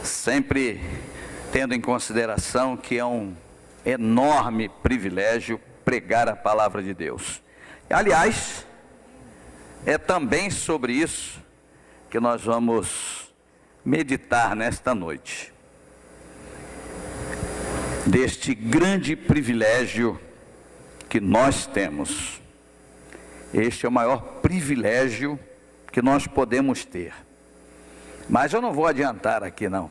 sempre tendo em consideração que é um enorme privilégio pregar a palavra de Deus. Aliás, é também sobre isso que nós vamos meditar nesta noite. Deste grande privilégio que nós temos. Este é o maior privilégio que nós podemos ter. Mas eu não vou adiantar aqui não.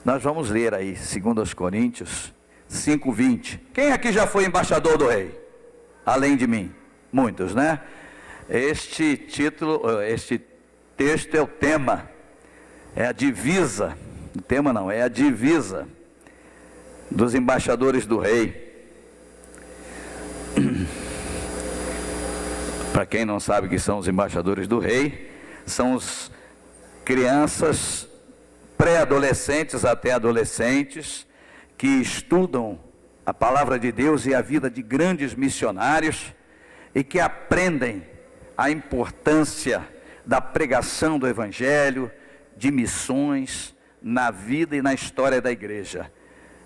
Nós vamos ler aí 2 Coríntios 5:20. Quem aqui já foi embaixador do rei? Além de mim? Muitos, né? Este texto é o tema. É a divisa. O tema não, é a divisa dos embaixadores do rei. Para quem não sabe o que são os embaixadores do rei, são as crianças pré-adolescentes até adolescentes que estudam a palavra de Deus e a vida de grandes missionários e que aprendem a importância da pregação do evangelho, de missões na vida e na história da igreja.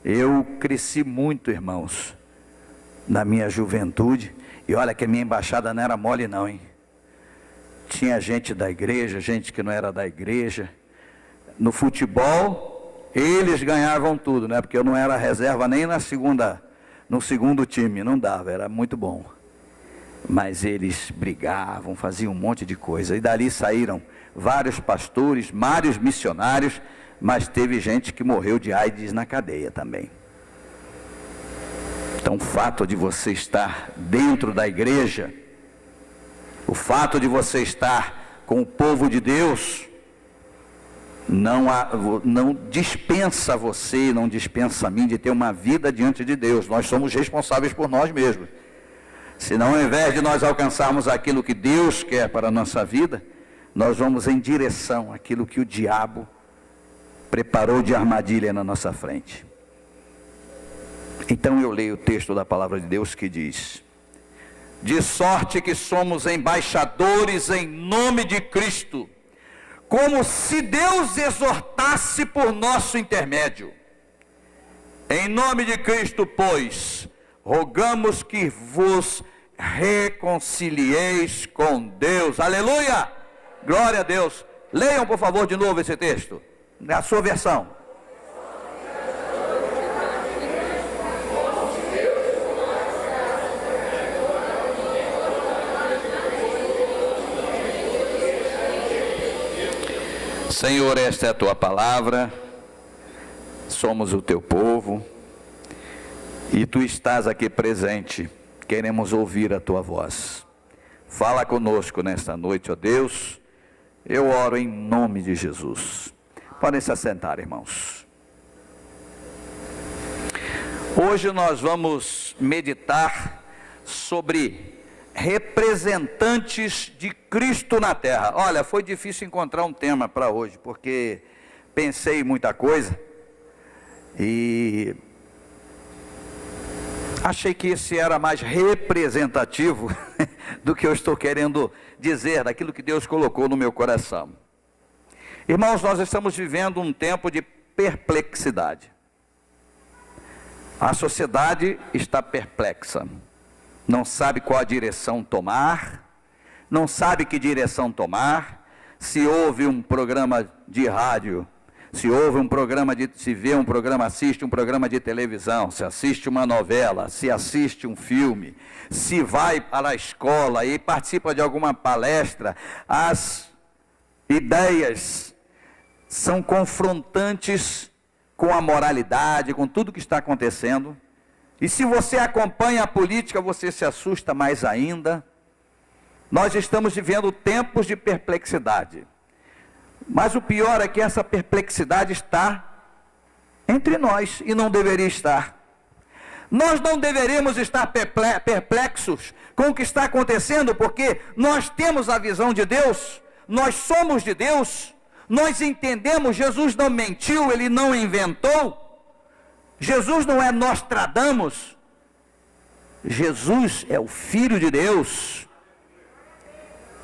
Eu cresci muito, irmãos, na minha juventude, e olha que a minha embaixada não era mole não, hein? Tinha gente da igreja, gente que não era da igreja. No futebol, eles ganhavam tudo, né? Porque eu não era reserva nem no segundo time, não dava, era muito bom. Mas eles brigavam, faziam um monte de coisa. E dali saíram vários pastores, vários missionários, mas teve gente que morreu de AIDS na cadeia também. Então o fato de você estar dentro da igreja, o fato de você estar com o povo de Deus, não dispensa você, não dispensa a mim de ter uma vida diante de Deus. Nós somos responsáveis por nós mesmos. Senão, ao invés de nós alcançarmos aquilo que Deus quer para a nossa vida, nós vamos em direção àquilo que o diabo preparou de armadilha na nossa frente. Então eu leio o texto da palavra de Deus que diz: de sorte que somos embaixadores em nome de Cristo, como se Deus exortasse por nosso intermédio. Em nome de Cristo, pois, rogamos que vos reconcilieis com Deus. Aleluia! Glória a Deus. Leiam, por favor, de novo esse texto, na sua versão. Senhor, esta é a tua palavra, somos o teu povo, e tu estás aqui presente, queremos ouvir a tua voz. Fala conosco nesta noite, ó Deus, eu oro em nome de Jesus. Podem se assentar, irmãos. Hoje nós vamos meditar sobre representantes de Cristo na terra. Olha, foi difícil encontrar um tema para hoje, porque pensei em muita coisa e achei que esse era mais representativo do que eu estou querendo dizer, daquilo que Deus colocou no meu coração. Irmãos, nós estamos vivendo um tempo de perplexidade. A sociedade está perplexa. Não sabe qual a direção tomar, não sabe que direção tomar. Se ouve um programa de rádio, se vê um programa, assiste um programa de televisão, se assiste uma novela, se assiste um filme, se vai para a escola e participa de alguma palestra, as ideias são confrontantes com a moralidade, com tudo que está acontecendo. E se você acompanha a política, você se assusta mais ainda. Nós estamos vivendo tempos de perplexidade. Mas o pior é que essa perplexidade está entre nós e não deveria estar. Nós não deveríamos estar perplexos com o que está acontecendo, porque nós temos a visão de Deus, nós somos de Deus, nós entendemos, Jesus não mentiu, Ele não inventou. Jesus não é Nostradamus, Jesus é o Filho de Deus.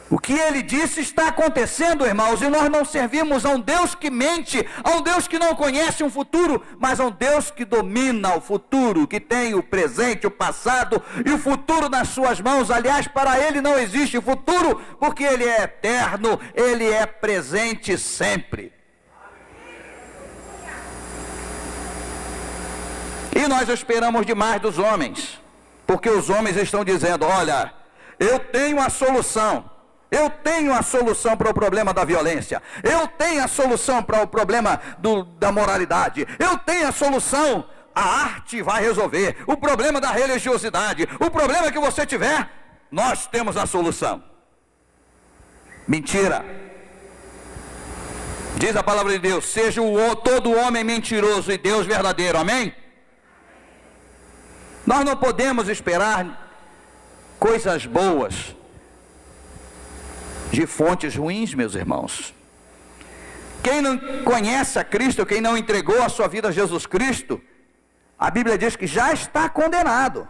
O que ele disse está acontecendo, irmãos, e nós não servimos a um Deus que mente, a um Deus que não conhece um futuro, mas a um Deus que domina o futuro, que tem o presente, o passado e o futuro nas suas mãos. Aliás, para ele não existe futuro, porque ele é eterno, ele é presente sempre. E nós esperamos demais dos homens, porque os homens estão dizendo: olha, eu tenho a solução. Eu tenho a solução para o problema da violência. Eu tenho a solução para o problema da moralidade. Eu tenho a solução. A arte vai resolver. O problema da religiosidade. O problema que você tiver, nós temos a solução. Mentira. Diz a palavra de Deus: seja todo homem mentiroso e Deus verdadeiro. Amém? Nós não podemos esperar coisas boas de fontes ruins, meus irmãos. Quem não conhece a Cristo, quem não entregou a sua vida a Jesus Cristo, a Bíblia diz que já está condenado.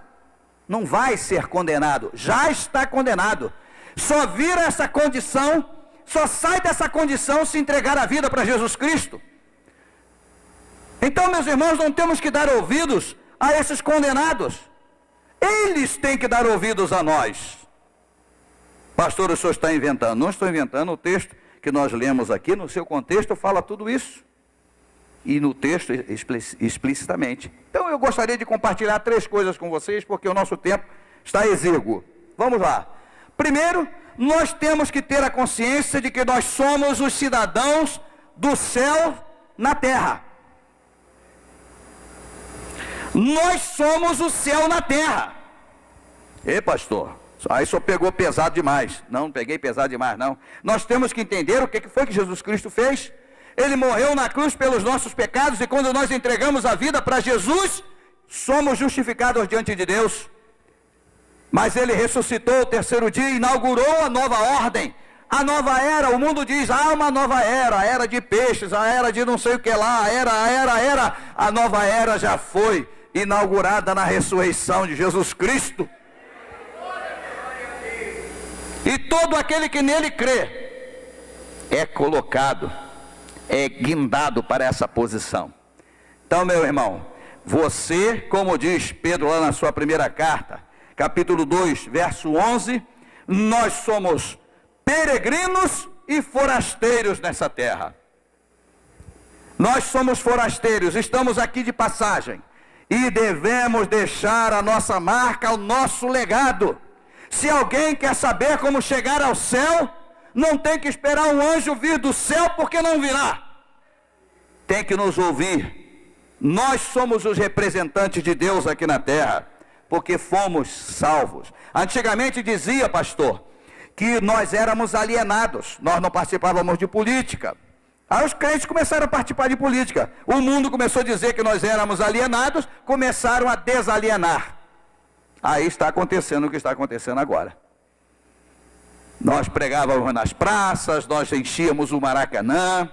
Não vai ser condenado, já está condenado. Só vira essa condição, só sai dessa condição se entregar a vida para Jesus Cristo. Então, meus irmãos, não temos que dar ouvidos a esses condenados. Eles têm que dar ouvidos a nós. Pastor, o senhor está inventando. Não estou inventando. O texto que nós lemos aqui, no seu contexto, fala tudo isso. E no texto, explicitamente. Então, eu gostaria de compartilhar 3 coisas com vocês, porque o nosso tempo está exíguo. Vamos lá. Primeiro, nós temos que ter a consciência de que nós somos os cidadãos do céu na terra. Nós somos o céu na terra. Ei, pastor, aí só pegou pesado demais. Não peguei pesado demais, não. Nós temos que entender o que foi que Jesus Cristo fez. Ele morreu na cruz pelos nossos pecados, e quando nós entregamos a vida para Jesus, somos justificados diante de Deus. Mas ele ressuscitou o terceiro dia e inaugurou a nova ordem, a nova era. O mundo diz: há uma nova era, a era de peixes, a era de não sei o que lá, a era. A nova era já foi inaugurada na ressurreição de Jesus Cristo. E todo aquele que nele crê é colocado, é guindado para essa posição. Então, meu irmão, você, como diz Pedro lá na sua primeira carta, capítulo 2, verso 11, nós somos peregrinos e forasteiros nessa terra. Nós somos forasteiros, estamos aqui de passagem e devemos deixar a nossa marca, o nosso legado. Se alguém quer saber como chegar ao céu, não tem que esperar um anjo vir do céu, porque não virá. Tem que nos ouvir. Nós somos os representantes de Deus aqui na terra, porque fomos salvos. Antigamente dizia, pastor, que nós éramos alienados, nós não participávamos de política. Aí os crentes começaram a participar de política. O mundo começou a dizer que nós éramos alienados, começaram a desalienar. Aí está acontecendo o que está acontecendo agora. Nós pregávamos nas praças, nós enchíamos o Maracanã.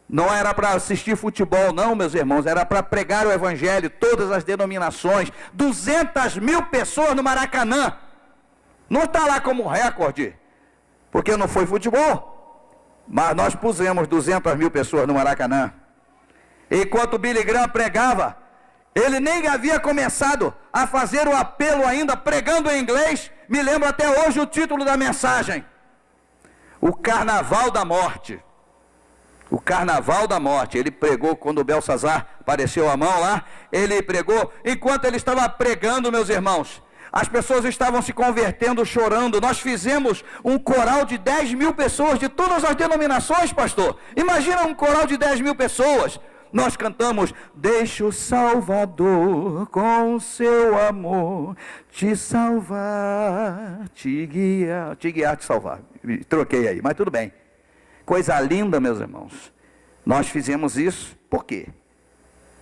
Não era para assistir futebol não, meus irmãos, era para pregar o evangelho, todas as denominações. 200.000 pessoas no Maracanã. Não está lá como recorde, porque não foi futebol, mas nós pusemos 200.000 pessoas no Maracanã. Enquanto Billy Graham pregava, ele nem havia começado a fazer o apelo ainda, pregando em inglês. Me lembro até hoje o título da mensagem: o Carnaval da Morte. O Carnaval da Morte. Ele pregou quando o Belsazar apareceu a mão lá. Ele pregou. Enquanto ele estava pregando, meus irmãos, as pessoas estavam se convertendo, chorando. Nós fizemos um coral de 10.000 pessoas, de todas as denominações, pastor. Imagina um coral de 10.000 pessoas. Nós cantamos: deixa o Salvador com o seu amor te salvar, te guiar, te salvar. Troquei aí, mas tudo bem. Coisa linda, meus irmãos. Nós fizemos isso, por quê?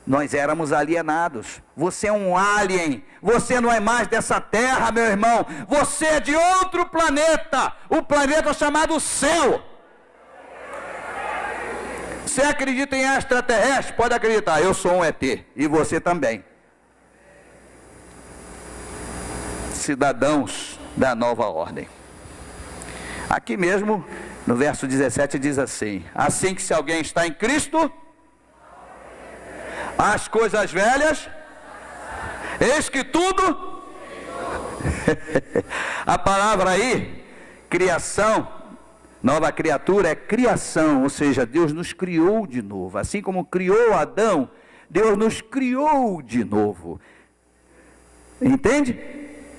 Nós éramos alienados. Você é um alien, você não é mais dessa terra, meu irmão. Você é de outro planeta, o planeta chamado céu. Você acredita em extraterrestre? Pode acreditar, eu sou um ET, e você também. Cidadãos da nova ordem. Aqui mesmo, no verso 17, diz assim: assim que se alguém está em Cristo, as coisas velhas, eis que tudo... A palavra aí, criação, nova criatura, é criação, ou seja, Deus nos criou de novo. Assim como criou Adão, Deus nos criou de novo. Entende?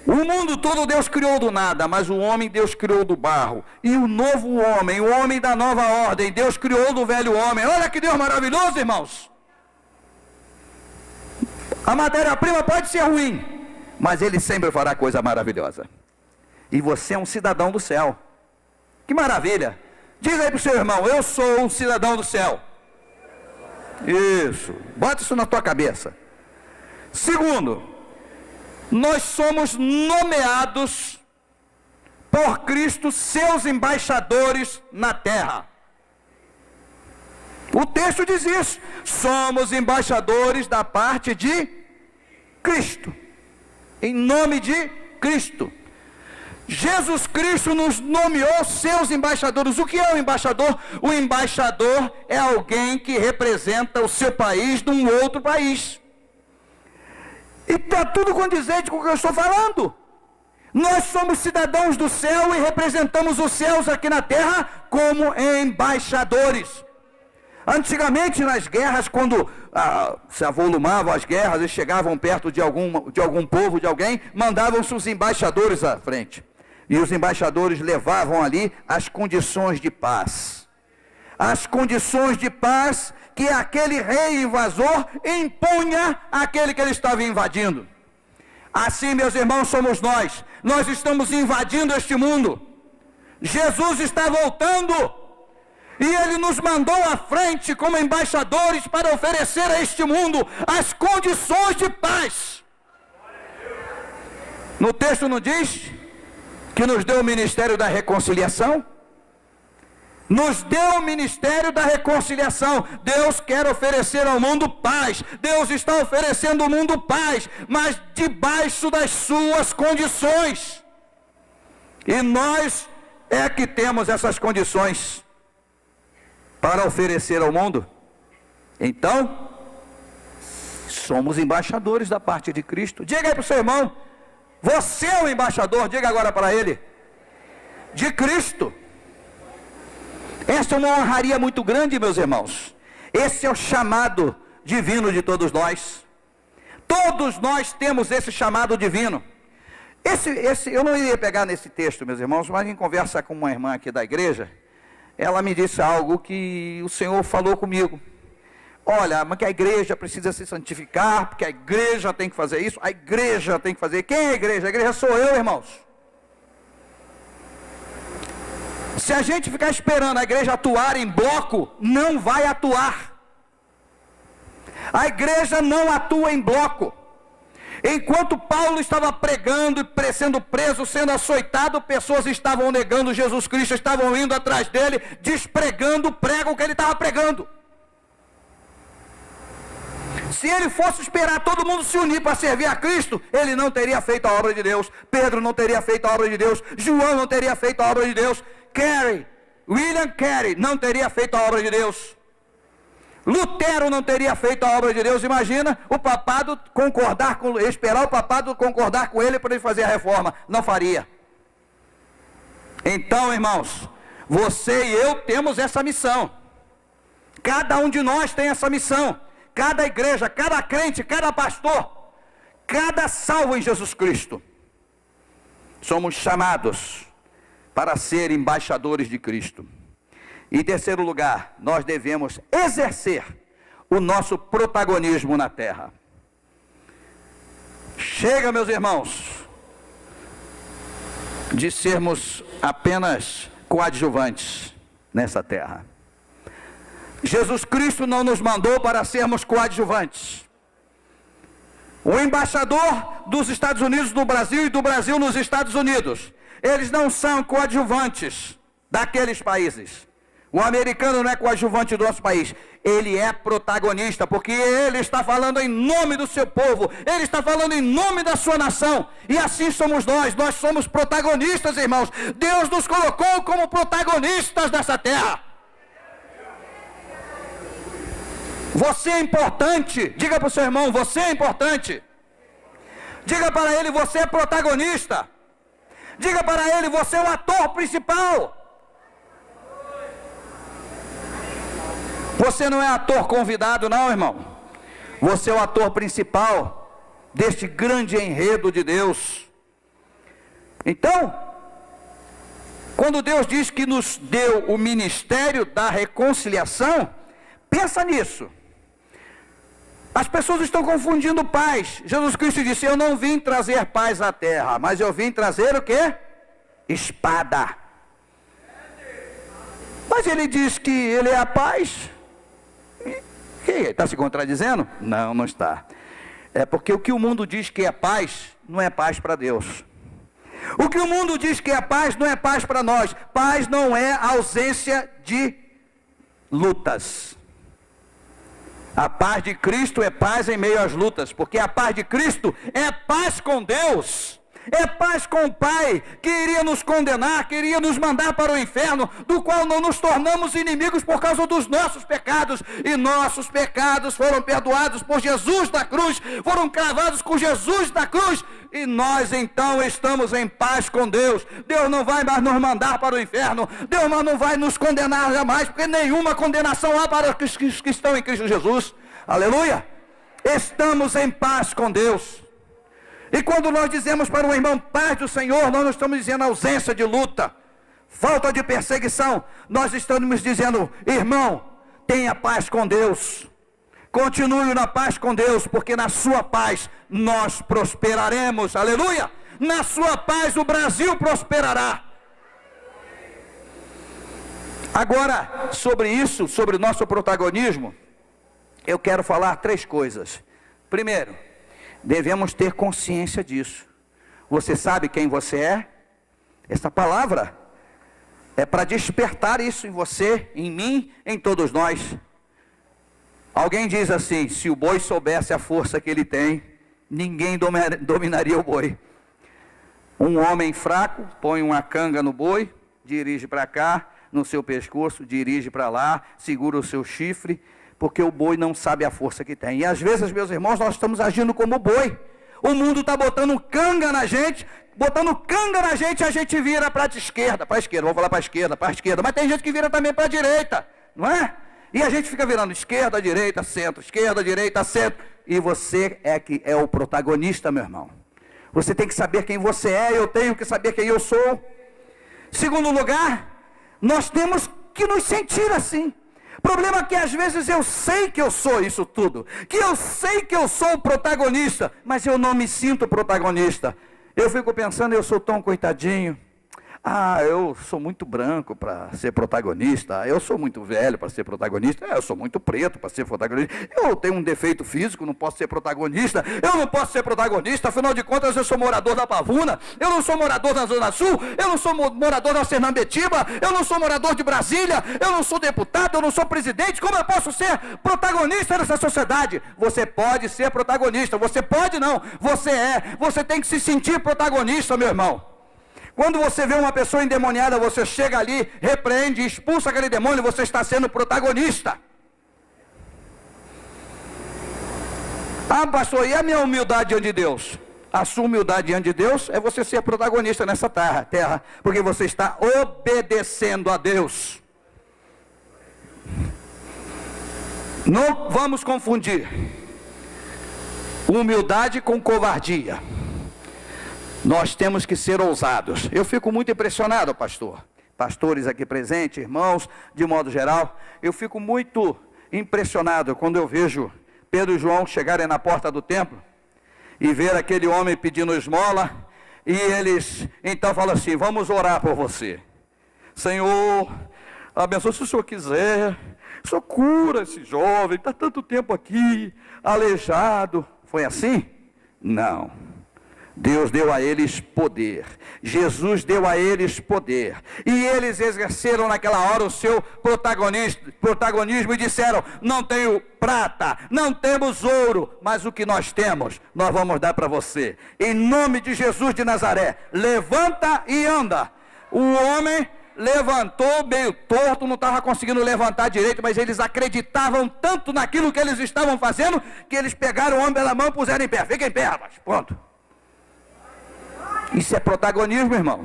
O mundo todo Deus criou do nada, mas o homem Deus criou do barro. E o novo homem, o homem da nova ordem, Deus criou do velho homem. Olha que Deus maravilhoso, irmãos. A matéria-prima pode ser ruim, mas Ele sempre fará coisa maravilhosa. E você é um cidadão do céu. Que maravilha. Diz aí para o seu irmão: eu sou um cidadão do céu. Isso, bota isso na tua cabeça. Segundo, nós somos nomeados por Cristo seus embaixadores na terra. O texto diz isso. Somos embaixadores da parte de Cristo, em nome de Cristo. Jesus Cristo nos nomeou seus embaixadores. O que é o embaixador? O embaixador é alguém que representa o seu país num outro país. E está tudo condizente com o que eu estou falando. Nós somos cidadãos do céu e representamos os céus aqui na terra como embaixadores. Antigamente nas guerras, quando se avolumavam as guerras e chegavam perto de algum povo, de alguém, mandavam-se os embaixadores à frente. E os embaixadores levavam ali as condições de paz. As condições de paz que aquele rei invasor impunha àquele que ele estava invadindo. Assim, meus irmãos, somos nós. Nós estamos invadindo este mundo. Jesus está voltando. E Ele nos mandou à frente como embaixadores para oferecer a este mundo as condições de paz. No texto não diz que nos deu o ministério da reconciliação? Nos deu o ministério da reconciliação. Deus quer oferecer ao mundo paz. Deus está oferecendo ao mundo paz, mas debaixo das suas condições. E nós é que temos essas condições para oferecer ao mundo. Então, somos embaixadores da parte de Cristo. Diga aí para o seu irmão: você é o embaixador, diga agora para ele, de Cristo. Essa é uma honraria muito grande, meus irmãos. Esse é o chamado divino de todos nós. Todos nós temos esse chamado divino. Eu não iria pegar nesse texto, meus irmãos, mas em conversa com uma irmã aqui da igreja, ela me disse algo que o Senhor falou comigo. Olha, mas que a igreja precisa se santificar, porque a igreja tem que fazer isso, a igreja tem que fazer. Quem é a igreja? A igreja sou eu, irmãos. Se a gente ficar esperando a igreja atuar em bloco, não vai atuar. A igreja não atua em bloco. Enquanto Paulo estava pregando e sendo preso, sendo açoitado, pessoas estavam negando Jesus Cristo, estavam indo atrás dele, despregando o prego que ele estava pregando. Se ele fosse esperar todo mundo se unir para servir a Cristo, ele não teria feito a obra de Deus. Pedro não teria feito a obra de Deus. João não teria feito a obra de Deus. William Carey não teria feito a obra de Deus. Lutero não teria feito a obra de Deus. Imagina o papado esperar o papado concordar com ele para ele fazer a reforma. Não faria. Então, irmãos, você e eu temos essa missão. Cada um de nós tem essa missão. Cada igreja, cada crente, cada pastor, cada salvo em Jesus Cristo. Somos chamados para ser embaixadores de Cristo. Em terceiro lugar, nós devemos exercer o nosso protagonismo na terra. Chega, meus irmãos, de sermos apenas coadjuvantes nessa terra. Jesus Cristo não nos mandou para sermos coadjuvantes. O embaixador dos Estados Unidos no Brasil e do Brasil nos Estados Unidos, eles não são coadjuvantes daqueles países. O americano não é coadjuvante do nosso país, ele é protagonista, porque ele está falando em nome do seu povo, ele está falando em nome da sua nação, e assim somos nós somos protagonistas, irmãos. Deus nos colocou como protagonistas dessa terra. Você é importante. Diga para o seu irmão, você é importante. Diga para ele, você é protagonista. Diga para ele, você é o ator principal. Você não é ator convidado, não, irmão. Você é o ator principal deste grande enredo de Deus. Então, quando Deus diz que nos deu o ministério da reconciliação, pensa nisso. As pessoas estão confundindo paz. Jesus Cristo disse, eu não vim trazer paz à terra, mas eu vim trazer o quê? Espada. Mas ele diz que ele é a paz. Está se contradizendo? Não, não está. É porque o que o mundo diz que é paz, não é paz para Deus. O que o mundo diz que é paz, não é paz para nós. Paz não é ausência de lutas. A paz de Cristo é paz em meio às lutas, porque a paz de Cristo é paz com Deus. É paz com o Pai, que iria nos condenar, que iria nos mandar para o inferno, do qual não nos tornamos inimigos por causa dos nossos pecados, e nossos pecados foram perdoados por Jesus da cruz, foram cravados com Jesus da cruz, e nós então estamos em paz com Deus. Deus não vai mais nos mandar para o inferno, Deus não vai nos condenar jamais, porque nenhuma condenação há para os que estão em Cristo Jesus. Aleluia! Estamos em paz com Deus. E quando nós dizemos para o irmão paz do Senhor, nós não estamos dizendo ausência de luta, falta de perseguição. Nós estamos dizendo, irmão, tenha paz com Deus. Continue na paz com Deus, porque na sua paz nós prosperaremos. Aleluia! Na sua paz o Brasil prosperará. Agora, sobre isso, sobre o nosso protagonismo, eu quero falar 3 coisas. Primeiro, devemos ter consciência disso. Você sabe quem você é? Essa palavra é para despertar isso em você, em mim, em todos nós. Alguém diz assim, se o boi soubesse a força que ele tem, ninguém dominaria o boi. Um homem fraco põe uma canga no boi, dirige para cá, no seu pescoço, dirige para lá, segura o seu chifre, porque o boi não sabe a força que tem. E às vezes, meus irmãos, nós estamos agindo como boi. O mundo está botando canga na gente, a gente vira para a esquerda, vamos falar para a esquerda, mas tem gente que vira também para a direita, não é? E a gente fica virando esquerda, direita, centro, e você é que é o protagonista, meu irmão. Você tem que saber quem você é, eu tenho que saber quem eu sou. Segundo lugar, nós temos que nos sentir assim. O problema é que às vezes eu sei que eu sou isso tudo, que eu sei que eu sou o protagonista, mas eu não me sinto protagonista. Eu fico pensando, eu sou tão coitadinho. Eu sou muito branco para ser protagonista, eu sou muito velho para ser protagonista, eu sou muito preto para ser protagonista, eu tenho um defeito físico, não posso ser protagonista, afinal de contas eu sou morador da Pavuna, eu não sou morador da Zona Sul, eu não sou morador da Sernambetiba, eu não sou morador de Brasília, eu não sou deputado, eu não sou presidente, como eu posso ser protagonista nessa sociedade? Você pode ser protagonista, você pode não, você tem que se sentir protagonista, meu irmão. Quando você vê uma pessoa endemoniada, você chega ali, repreende, expulsa aquele demônio, você está sendo protagonista. Pastor, e a minha humildade diante de Deus? A sua humildade diante de Deus é você ser protagonista nessa terra, porque você está obedecendo a Deus. Não vamos confundir humildade com covardia. Nós temos que ser ousados. Eu fico muito impressionado, pastores aqui presentes, irmãos, de modo geral, eu fico muito impressionado quando eu vejo Pedro e João chegarem na porta do templo e ver aquele homem pedindo esmola, e eles então falam assim, vamos orar por você. Senhor, abençoe, se o Senhor quiser, o Senhor cura esse jovem, está tanto tempo aqui, aleijado. Foi assim? Não. Deus deu a eles poder, Jesus deu a eles poder, e eles exerceram naquela hora o seu protagonismo e disseram: não tenho prata, não temos ouro, mas o que nós temos, nós vamos dar para você, em nome de Jesus de Nazaré, levanta e anda. O homem levantou meio torto, não estava conseguindo levantar direito, mas eles acreditavam tanto naquilo que eles estavam fazendo, que eles pegaram o homem pela mão e puseram em pé. Fica em pé, rapaz, pronto. Isso é protagonismo, irmão.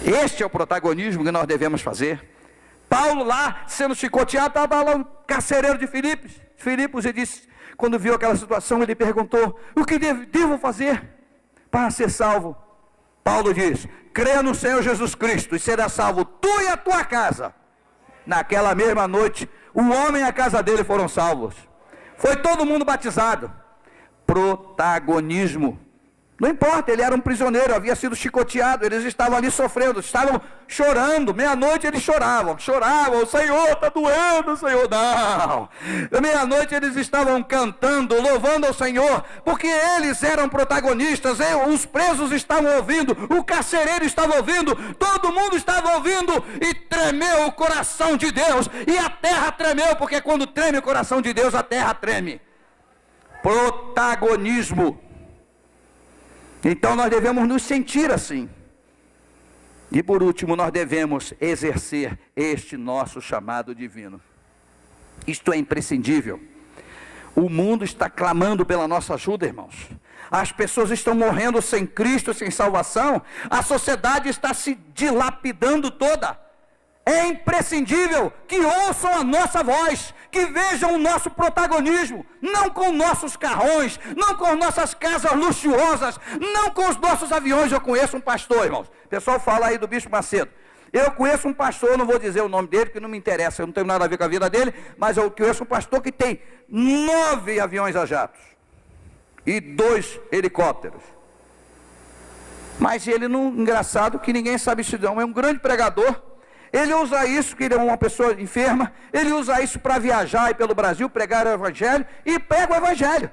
Este é o protagonismo que nós devemos fazer. Paulo lá, sendo chicoteado, estava lá o carcereiro de Filipos, e disse, quando viu aquela situação, ele perguntou: o que devo fazer para ser salvo? Paulo diz: crê no Senhor Jesus Cristo e será salvo tu e a tua casa. Naquela mesma noite, o homem e a casa dele foram salvos. Foi todo mundo batizado. Protagonismo. Não importa, ele era um prisioneiro, havia sido chicoteado, eles estavam ali sofrendo, estavam chorando, meia-noite eles choravam, o Senhor está doendo, Senhor, não. Meia-noite eles estavam cantando, louvando ao Senhor, porque eles eram protagonistas, os presos estavam ouvindo, o carcereiro estava ouvindo, todo mundo estava ouvindo, e tremeu o coração de Deus, e a terra tremeu, porque quando treme o coração de Deus, a terra treme. Protagonismo. Então nós devemos nos sentir assim. E por último, nós devemos exercer este nosso chamado divino. Isto é imprescindível. O mundo está clamando pela nossa ajuda, irmãos. As pessoas estão morrendo sem Cristo, sem salvação. A sociedade está se dilapidando toda. É imprescindível que ouçam a nossa voz, que vejam o nosso protagonismo, não com nossos carrões, não com nossas casas luxuosas, não com os nossos aviões. Eu conheço um pastor, irmãos, o pessoal fala aí do Bispo Macedo, eu conheço um pastor, não vou dizer o nome dele, porque não me interessa, eu não tenho nada a ver com a vida dele, mas eu conheço um pastor que tem 9 aviões a jatos, e 2 helicópteros, mas ele não, engraçado que ninguém sabe isso não, é um grande pregador. Ele usa isso, que ele é uma pessoa enferma, ele usa isso para viajar aí pelo Brasil, pregar o Evangelho, e prega o Evangelho.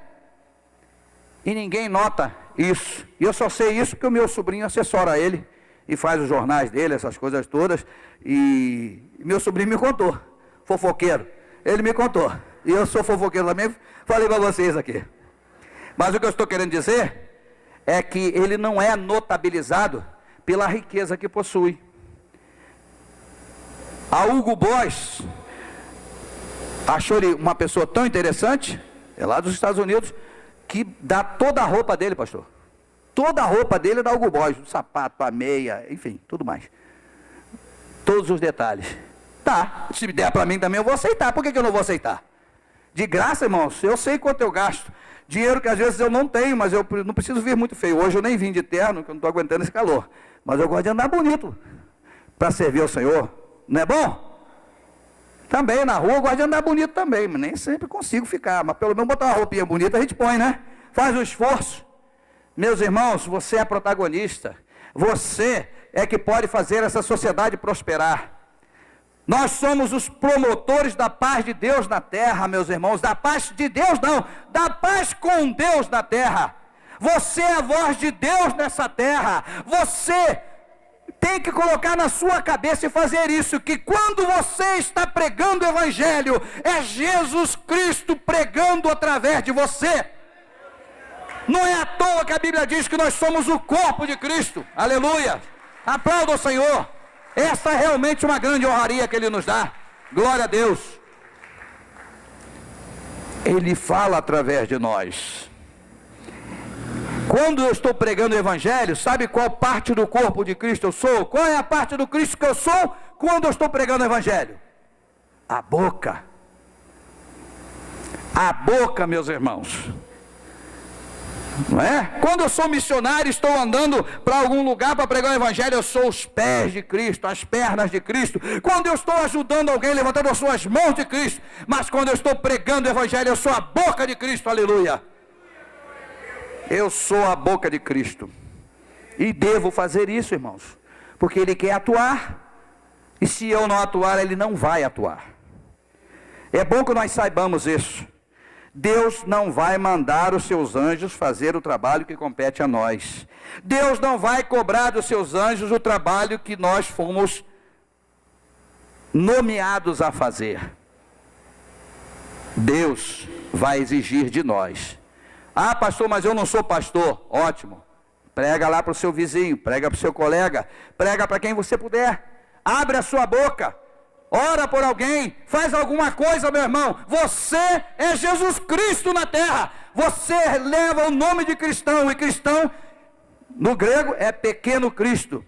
E ninguém nota isso. E eu só sei isso porque o meu sobrinho assessora ele, e faz os jornais dele, essas coisas todas, e meu sobrinho me contou, fofoqueiro, ele me contou, e eu sou fofoqueiro também, falei para vocês aqui. Mas o que eu estou querendo dizer, é que ele não é notabilizado pela riqueza que possui. A Hugo Boss achou ele uma pessoa tão interessante, é lá dos Estados Unidos, que dá toda a roupa dele, pastor. Toda a roupa dele é da Hugo Boss, o sapato, a meia, enfim, tudo mais. Todos os detalhes. Tá, se der para mim também eu vou aceitar. Por que eu não vou aceitar? De graça, irmãos, eu sei quanto eu gasto. Dinheiro que às vezes eu não tenho, mas eu não preciso vir muito feio. Hoje eu nem vim de terno, que eu não estou aguentando esse calor. Mas eu gosto de andar bonito, para servir ao Senhor. Não é bom? Também na rua eu gosto de andar bonito também, mas nem sempre consigo ficar, mas pelo menos botar uma roupinha bonita a gente põe, né? Faz o esforço. Meus irmãos, você é protagonista, você é que pode fazer essa sociedade prosperar. Nós somos os promotores da paz de Deus na terra, meus irmãos, da paz de Deus não, da paz com Deus na terra. Você é a voz de Deus nessa terra, você tem que colocar na sua cabeça e fazer isso, que quando você está pregando o Evangelho, é Jesus Cristo pregando através de você. Não é à toa que a Bíblia diz que nós somos o corpo de Cristo, aleluia, aplauda o Senhor, essa é realmente uma grande honraria que Ele nos dá, glória a Deus. Ele fala através de nós. Quando eu estou pregando o Evangelho, sabe qual parte do corpo de Cristo eu sou? Qual é a parte do Cristo que eu sou quando eu estou pregando o Evangelho? A boca. A boca, meus irmãos. Não é? Quando eu sou missionário, estou andando para algum lugar para pregar o Evangelho, eu sou os pés de Cristo, as pernas de Cristo. Quando eu estou ajudando alguém, levantando as suas mãos de Cristo. Mas quando eu estou pregando o Evangelho, eu sou a boca de Cristo, aleluia. Eu sou a boca de Cristo. E devo fazer isso, irmãos. Porque Ele quer atuar. E se eu não atuar, Ele não vai atuar. É bom que nós saibamos isso. Deus não vai mandar os seus anjos fazer o trabalho que compete a nós. Deus não vai cobrar dos seus anjos o trabalho que nós fomos nomeados a fazer. Deus vai exigir de nós. Ah, pastor, mas eu não sou pastor. Ótimo. Prega lá para o seu vizinho, prega para o seu colega, prega para quem você puder. Abre a sua boca. Ora por alguém, faz alguma coisa, meu irmão. Você é Jesus Cristo na terra. Você leva o nome de cristão, e cristão, no grego, é pequeno Cristo.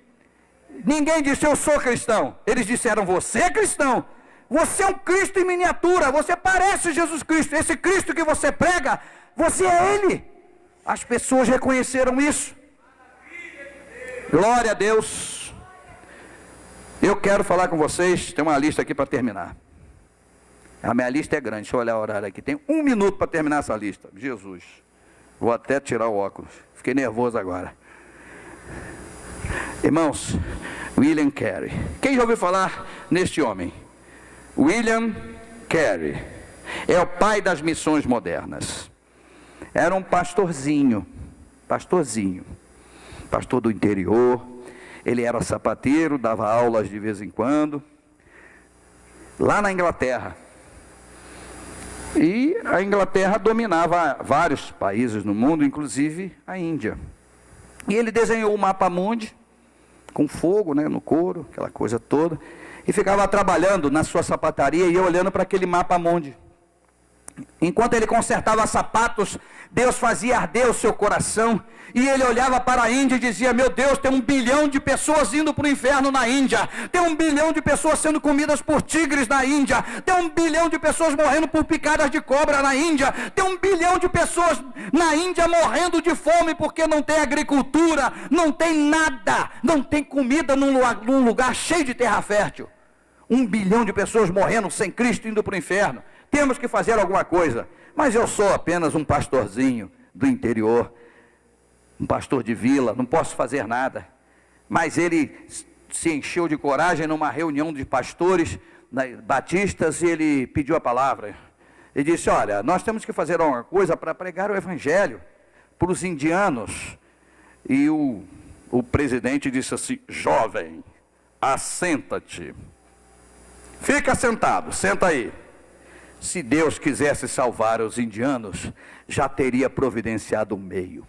Ninguém disse eu sou cristão. Eles disseram você é cristão. Você é um Cristo em miniatura. Você parece Jesus Cristo. Esse Cristo que você prega, você é Ele. As pessoas reconheceram isso. Glória a Deus. Eu quero falar com vocês. Tem uma lista aqui para terminar. A minha lista é grande. Deixa eu olhar o horário aqui. Tem 1 minuto para terminar essa lista. Jesus. Vou até tirar o óculos. Fiquei nervoso agora. Irmãos, William Carey. Quem já ouviu falar neste homem? William Carey. É o pai das missões modernas. Era um pastorzinho. Pastor do interior. Ele era sapateiro, dava aulas de vez em quando. Lá na Inglaterra. E a Inglaterra dominava vários países no mundo, inclusive a Índia. E ele desenhou o mapa mundi, com fogo, né, no couro, aquela coisa toda. E ficava trabalhando na sua sapataria e olhando para aquele mapa mundi. Enquanto ele consertava sapatos, Deus fazia arder o seu coração. E ele olhava para a Índia e dizia: meu Deus, tem 1 bilhão de pessoas indo para o inferno na Índia. Tem 1 bilhão de pessoas sendo comidas por tigres na Índia. Tem 1 bilhão de pessoas morrendo por picadas de cobra na Índia. Tem 1 bilhão de pessoas na Índia morrendo de fome porque não tem agricultura, não tem nada, não tem comida num lugar cheio de terra fértil. 1 bilhão de pessoas morrendo sem Cristo, indo para o inferno. Temos que fazer alguma coisa. Mas eu sou apenas um pastorzinho do interior, um pastor de vila, não posso fazer nada. Mas ele se encheu de coragem numa reunião de pastores batistas e ele pediu a palavra. Ele disse: olha, nós temos que fazer alguma coisa para pregar o evangelho para os indianos. E o presidente disse assim: jovem, assenta-te. Fica sentado, senta aí. Se Deus quisesse salvar os indianos, já teria providenciado um meio.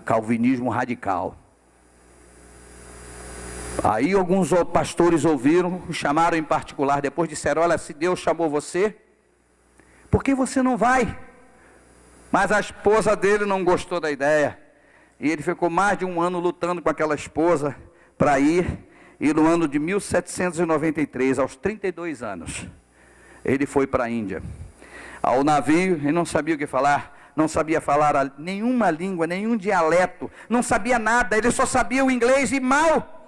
Calvinismo radical. Aí alguns pastores ouviram, chamaram em particular, depois disseram: olha, se Deus chamou você, por que você não vai? Mas a esposa dele não gostou da ideia. E ele ficou mais de 1 ano lutando com aquela esposa para ir. E no ano de 1793, aos 32 anos, ele foi para a Índia. Ao navio, ele não sabia o que falar, não sabia falar nenhuma língua, nenhum dialeto, não sabia nada, ele só sabia o inglês e mal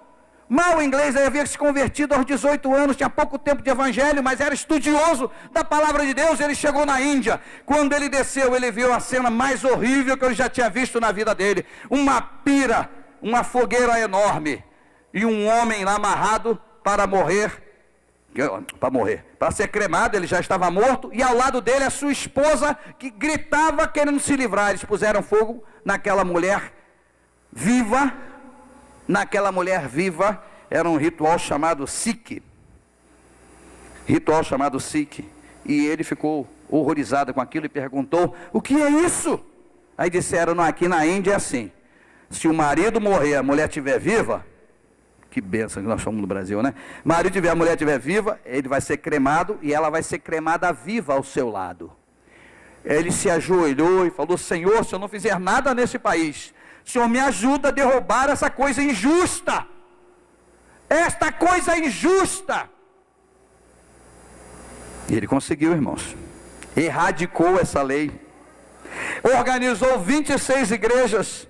o inglês. Ele havia se convertido aos 18 anos, tinha pouco tempo de evangelho, mas era estudioso da palavra de Deus. Ele chegou na Índia. Quando ele desceu, ele viu a cena mais horrível que ele já tinha visto na vida dele. Uma pira, uma fogueira enorme, e um homem lá amarrado para ser cremado. Ele já estava morto, e ao lado dele a sua esposa, que gritava querendo se livrar. Eles puseram fogo naquela mulher viva. Era um ritual chamado Sikh. E ele ficou horrorizado com aquilo e perguntou: o que é isso? Aí disseram: não, aqui na Índia é assim, se o marido morrer, a mulher estiver viva, que bênção que nós somos no Brasil, né? A mulher estiver viva, ele vai ser cremado e ela vai ser cremada viva ao seu lado. Ele se ajoelhou e falou: Senhor, se eu não fizer nada nesse país, o Senhor me ajuda a derrubar essa coisa injusta. Esta coisa injusta. E ele conseguiu, irmãos. Erradicou essa lei. Organizou 26 igrejas.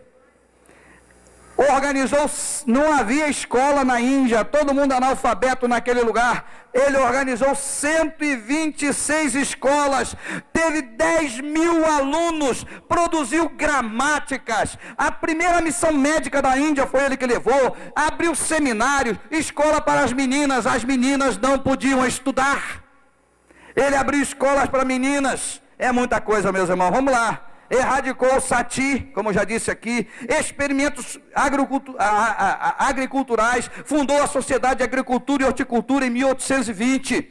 Não havia escola na Índia, todo mundo analfabeto naquele lugar. Ele organizou 126 escolas, teve 10.000 alunos, produziu gramáticas. A primeira missão médica da Índia foi ele que levou. Abriu seminários, escola para as meninas não podiam estudar. Ele abriu escolas para meninas, É muita coisa, meus irmãos. Vamos lá. Erradicou o sati, como eu já disse aqui, experimentos agriculturais, fundou a Sociedade de Agricultura e Horticultura em 1820.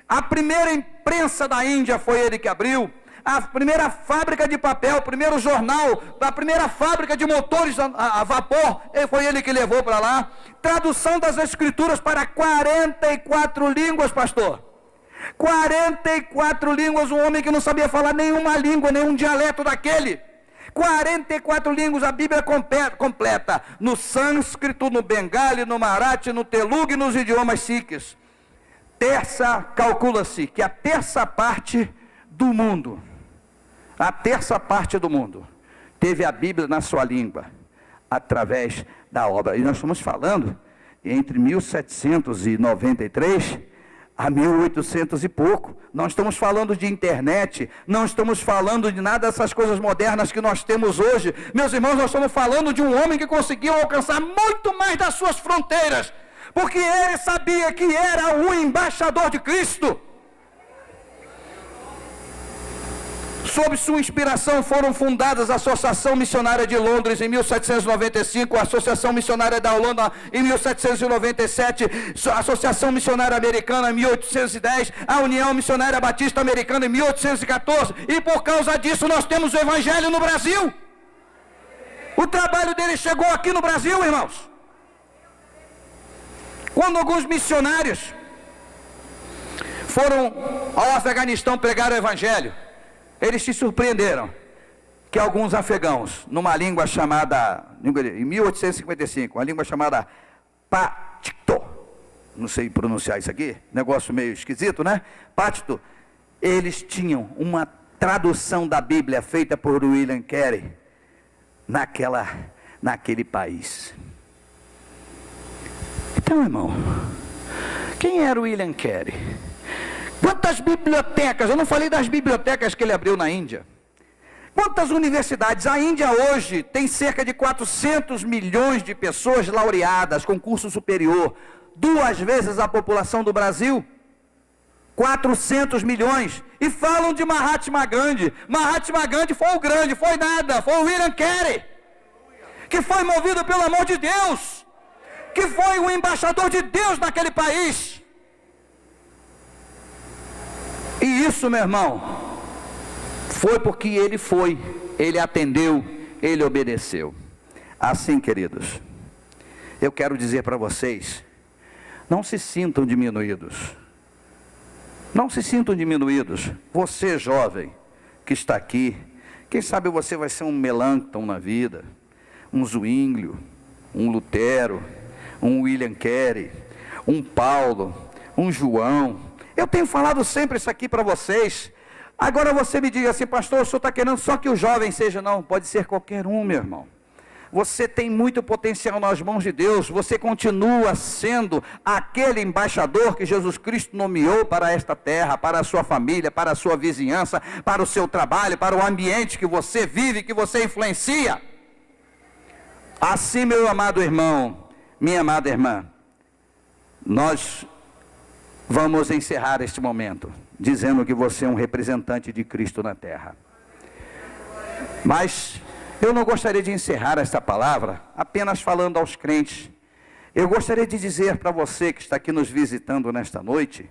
A primeira imprensa da Índia foi ele que abriu. A primeira fábrica de papel, o primeiro jornal, a primeira fábrica de motores a vapor, foi ele que levou para lá. Tradução das escrituras para 44 línguas, pastor. 44 línguas, um homem que não sabia falar nenhuma língua, nenhum dialeto daquele. 44 línguas, a Bíblia completa, no sânscrito, no bengali, no marathi, no telugu e nos idiomas sikhs. Calcula-se que a terça parte do mundo teve a Bíblia na sua língua, através da obra. E nós estamos falando entre 1793 a 1800 e pouco. Não estamos falando de internet, não estamos falando de nada dessas coisas modernas que nós temos hoje. Meus irmãos, nós estamos falando de um homem que conseguiu alcançar muito mais das suas fronteiras, porque ele sabia que era o embaixador de Cristo. Sob sua inspiração foram fundadas a Associação Missionária de Londres em 1795, a Associação Missionária da Holanda em 1797, a Associação Missionária Americana em 1810, a União Missionária Batista Americana em 1814, e por causa disso nós temos o Evangelho no Brasil. O trabalho dele chegou aqui no Brasil, irmãos. Quando alguns missionários foram ao Afeganistão pregar o Evangelho, eles se surpreenderam que alguns afegãos, numa língua chamada, em 1855, uma língua chamada Pashto, não sei pronunciar isso aqui, negócio meio esquisito, né? Pashto, eles tinham uma tradução da Bíblia feita por William Carey naquele país. Então, irmão, quem era o William Carey? Quantas bibliotecas, eu não falei das bibliotecas que ele abriu na Índia. Quantas universidades? A Índia hoje tem cerca de 400 milhões de pessoas laureadas com curso superior. 2 vezes a população do Brasil. 400 milhões. E falam de Mahatma Gandhi. Mahatma Gandhi foi o grande, foi nada, foi o William Carey, que foi movido pelo amor de Deus, que foi o embaixador de Deus naquele país. E isso, meu irmão, foi porque ele atendeu, ele obedeceu. Assim, queridos, eu quero dizer para vocês, não se sintam diminuídos. Não se sintam diminuídos. Você, jovem, que está aqui, quem sabe você vai ser um Melanchthon na vida, um Zwinglio, um Lutero, um William Carey, um Paulo, um João. Eu tenho falado sempre isso aqui para vocês. Agora você me diga assim, pastor, o senhor está querendo só que o jovem seja? Não, pode ser qualquer um, meu irmão. Você tem muito potencial nas mãos de Deus. Você continua sendo aquele embaixador que Jesus Cristo nomeou para esta terra, para a sua família, para a sua vizinhança, para o seu trabalho, para o ambiente que você vive, que você influencia. Assim, meu amado irmão, minha amada irmã, nós vamos encerrar este momento dizendo que você é um representante de Cristo na terra. Mas eu não gostaria de encerrar esta palavra apenas falando aos crentes. Eu gostaria de dizer para você que está aqui nos visitando nesta noite,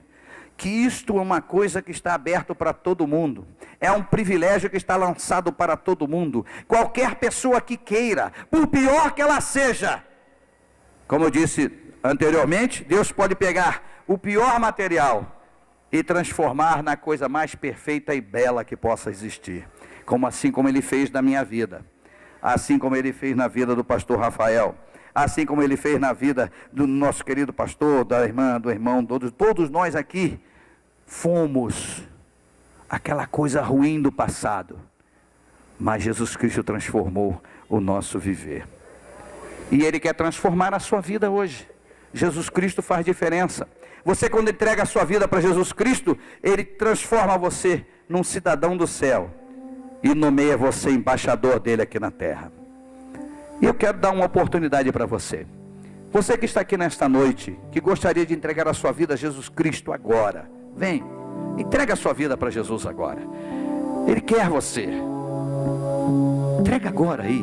que isto é uma coisa que está aberto para todo mundo. É um privilégio que está lançado para todo mundo. Qualquer pessoa que queira, por pior que ela seja, como eu disse anteriormente, Deus pode pegar o pior material e transformar na coisa mais perfeita e bela que possa existir. Assim como ele fez na minha vida, assim como ele fez na vida do pastor Rafael, assim como ele fez na vida do nosso querido pastor, da irmã, do irmão, todos nós aqui fomos aquela coisa ruim do passado, mas Jesus Cristo transformou o nosso viver, e Ele quer transformar a sua vida hoje. Jesus Cristo faz diferença. Você, quando entrega a sua vida para Jesus Cristo, Ele transforma você num cidadão do céu e nomeia você embaixador dele aqui na terra. E eu quero dar uma oportunidade para você. Você que está aqui nesta noite, que gostaria de entregar a sua vida a Jesus Cristo agora, vem, entrega a sua vida para Jesus agora. Ele quer você. Entrega agora aí.